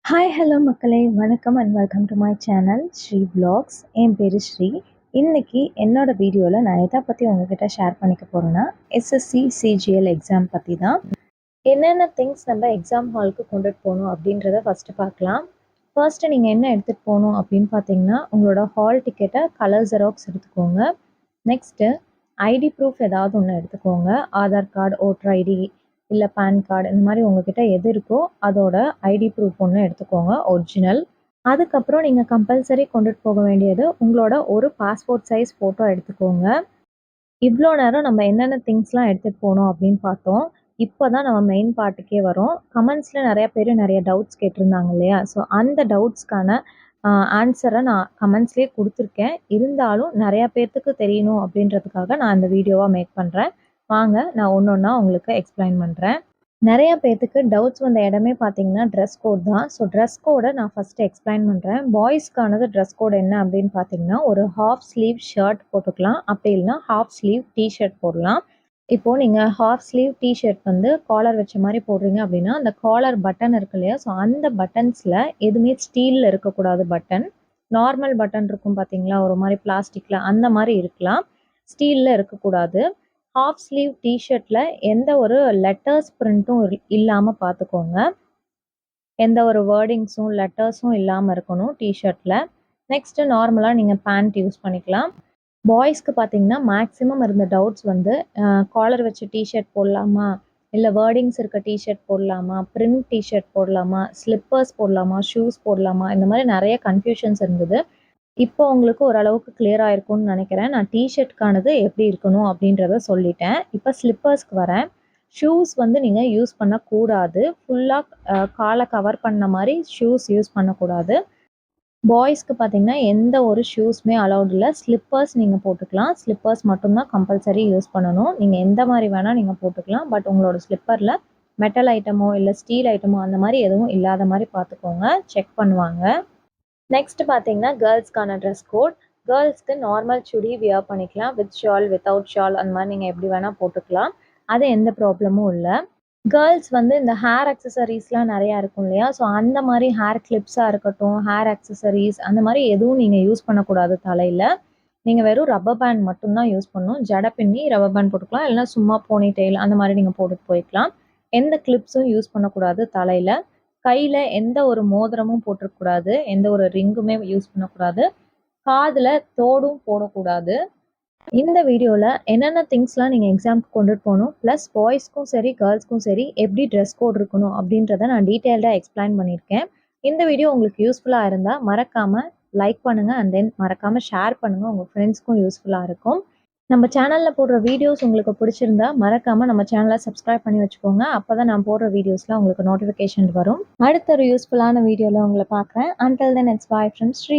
Hi hello மக்களே, வணக்கம் and welcome to my channel Sri vlogs. என் பேர் ஸ்ரீ. இன்னைக்கு என்னோட வீடியோவில் நான் எதை பற்றி உங்ககிட்ட ஷேர் பண்ணிக்க போகிறேன்னா எஸ்எஸ்சி சிஜிஎல் எக்ஸாம் பற்றி தான். என்னென்ன திங்ஸ் நம்ம எக்ஸாம் ஹாலுக்கு கொண்டுட்டு போகணும் அப்படின்றத ஃபஸ்ட்டு பார்க்கலாம். ஃபர்ஸ்ட்டு நீங்கள் என்ன எடுத்துகிட்டு போகணும் அப்படின்னு பார்த்தீங்கன்னா, உங்களோட ஹால் டிக்கெட்டை கலர் ஜெராக்ஸ் எடுத்துக்கோங்க. நெக்ஸ்ட்டு ஐடி ப்ரூஃப் ஏதாவது ஒன்று எடுத்துக்கோங்க. ஆதார் கார்டு, ஓட்டர் ஐடி இல்லை பேன் கார்டு இந்த மாதிரி உங்ககிட்ட எது இருக்கோ அதோட ஐடி ப்ரூஃப் ஒன்று எடுத்துக்கோங்க, ஒரிஜினல். அதுக்கப்புறம் நீங்கள் கம்பல்சரி கொண்டுட்டு போக வேண்டியது உங்களோட ஒரு பாஸ்போர்ட் சைஸ் ஃபோட்டோ எடுத்துக்கோங்க. இவ்வளோ நேரம் நம்ம என்னென்ன திங்ஸ்லாம் எடுத்துகிட்டு போகணும் அப்படின்னு பார்த்தோம். இப்போ தான் நம்ம மெயின் பார்ட்டுக்கே வரோம். கமெண்ட்ஸில் நிறைய பேர் நிறைய டவுட்ஸ் கேட்டிருந்தாங்க இல்லையா? ஸோ அந்த டவுட்ஸ்க்கான ஆன்சரை நான் கமெண்ட்ஸ்லேயே கொடுத்துருக்கேன். இருந்தாலும் நிறையா பேர்த்துக்கு தெரியணும் அப்படின்றதுக்காக நான் இந்த வீடியோவாக மேக் பண்ணுறேன். வாங்க நான் ஒன்று ஒன்றா உங்களுக்கு எக்ஸ்பிளைன் பண்ணுறேன். நிறையா பேர்த்துக்கு டவுட்ஸ் வந்த இடமே பார்த்தீங்கன்னா ட்ரெஸ் கோட் தான். ஸோ ட்ரெஸ் கோடை நான் ஃபஸ்ட்டு எக்ஸ்பிளைன் பண்ணுறேன். பாய்ஸ்க்கானது ட்ரெஸ் கோட் என்ன அப்படின்னு பார்த்தீங்கன்னா, ஒரு ஹாஃப் ஸ்லீவ் ஷர்ட் போட்டுக்கலாம். அப்படி இல்லைனா ஹாஃப் ஸ்லீவ் டிஷர்ட் போடலாம். இப்போது நீங்கள் ஹாஃப் ஸ்லீவ் டிஷர்ட் வந்து காலர் வச்ச மாதிரி போடுறீங்க அப்படின்னா, அந்த காலர் பட்டன் இருக்கு இல்லையா? ஸோ அந்த பட்டன்ஸில் எதுவுமே ஸ்டீலில் இருக்கக்கூடாது பட்டன். நார்மல் பட்டன் இருக்கும் பார்த்தீங்களா? ஒரு மாதிரி பிளாஸ்டிக்கில் அந்த மாதிரி இருக்கலாம். ஸ்டீலில் இருக்கக்கூடாது. ஹாஃப் ஸ்லீவ் டிஷர்ட்டில் எந்த ஒரு லெட்டர்ஸ் பிரிண்ட்டும் இல்லாமல் பார்த்துக்கோங்க. எந்த ஒரு வேர்டிங்ஸும் லெட்டர்ஸும் இல்லாமல் இருக்கணும் டிஷர்ட்டில். நெக்ஸ்ட்டு நார்மலாக நீங்கள் பேண்ட் யூஸ் பண்ணிக்கலாம். பாய்ஸ்க்கு பார்த்தீங்கன்னா மேக்ஸிமம் இருந்த டவுட்ஸ் வந்து காலர் வச்ச டிஷர்ட் போடலாமா, இல்லை வேர்டிங்ஸ் இருக்க டிஷர்ட் போடலாமா, பிரிண்ட் டிஷர்ட் போடலாமா, ஸ்லிப்பர்ஸ் போடலாமா, ஷூஸ் போடலாமா, இந்த மாதிரி நிறைய கன்ஃபியூஷன்ஸ் இருந்தது. இப்போ உங்களுக்கு ஓரளவுக்கு கிளியர் ஆயிருக்கும்னு நினைக்கிறேன். நான் டிஷர்ட்கானது எப்படி இருக்கணும் அப்படின்றத சொல்லிட்டேன். இப்போ ஸ்லிப்பர்ஸ்க்கு வரேன். ஷூஸ் வந்து நீங்கள் யூஸ் பண்ணக்கூடாது. ஃபுல்லாக காலை கவர் பண்ண மாதிரி ஷூஸ் யூஸ் பண்ணக்கூடாது. பாய்ஸ்க்கு பார்த்தீங்கன்னா எந்த ஒரு ஷூஸுமே அலௌட் இல்லை. ஸ்லிப்பர்ஸ் நீங்கள் போட்டுக்கலாம். ஸ்லிப்பர்ஸ் மட்டும்தான் கம்பல்சரி யூஸ் பண்ணணும். நீங்கள் எந்த மாதிரி வேணால் நீங்கள் போட்டுக்கலாம். பட் உங்களோட ஸ்லிப்பரில் மெட்டல் ஐட்டமோ இல்லை ஸ்டீல் ஐட்டமோ அந்த மாதிரி எதுவும் இல்லாத மாதிரி பார்த்துக்கோங்க. செக் பண்ணுவாங்க. நெக்ஸ்ட் பார்த்தீங்கன்னா கேர்ள்ஸ்க்கான ட்ரெஸ் கோட். கேர்ள்ஸ்க்கு நார்மல் சுடி வியர் பண்ணிக்கலாம். வித் ஷால், வித்தவுட் ஷால் அந்த மாதிரி நீங்கள் எப்படி வேணால் போட்டுக்கலாம். அது எந்த ப்ராப்ளமும் இல்லை. கேர்ள்ஸ் வந்து இந்த ஹேர் அக்சசரிஸ்லாம் நிறையா இருக்கும் இல்லையா? ஸோ அந்த மாதிரி ஹேர் கிளிப்ஸாக இருக்கட்டும், ஹேர் அக்சசரிஸ் அந்த மாதிரி எதுவும் நீங்கள் யூஸ் பண்ணக்கூடாது தலையில். நீங்கள் வெறும் ரப்பர் பேண்ட் மட்டும்தான் யூஸ் பண்ணணும். ஜடை பின்னி ரப்பர் பேண்ட் போட்டுக்கலாம். இல்லைனா சும்மா போனி டெயில் அந்த மாதிரி நீங்கள் போட்டுட்டு போய்க்கலாம். எந்த கிளிப்ஸும் யூஸ் பண்ணக்கூடாது தலையில். கையில் எந்த ஒரு மோதிரமும் போட்டுறக்கூடாது. எந்த ஒரு ரிங்குமே யூஸ் பண்ணக்கூடாது. காதில் தோடும் போடக்கூடாது. இந்த வீடியோவில் என்னென்ன திங்ஸ்லாம் நீங்கள் எக்ஸாமுக்கு கொண்டுட்டு போகணும், ப்ளஸ் பாய்ஸ்க்கும் சரி கேர்ள்ஸ்க்கும் சரி எப்படி ட்ரெஸ் கோட் இருக்கணும் அப்படின்றத நான் டீட்டெயில்டாக எக்ஸ்பிளைன் பண்ணியிருக்கேன். இந்த வீடியோ உங்களுக்கு யூஸ்ஃபுல்லாக இருந்தால் மறக்காமல் லைக் பண்ணுங்கள் அண்ட் தென் மறக்காமல் ஷேர் பண்ணுங்கள். உங்கள் ஃப்ரெண்ட்ஸ்க்கும் யூஸ்ஃபுல்லாக இருக்கும். நம்ம சேனலில் போடுற வீடியோஸ் உங்களுக்கு பிடிச்சிருந்தா மறக்காமல் நம்ம சேனலை சப்ஸ்கிரைப் பண்ணி வச்சுக்கோங்க. அப்போ தான் நான் போடுற வீடியோஸ்லாம் உங்களுக்கு நோட்டிஃபிகேஷன் வரும். அடுத்த ஒரு யூஸ்ஃபுல்லான வீடியோவில் உங்களை பார்க்குறேன். Until then, it's bye from Sri.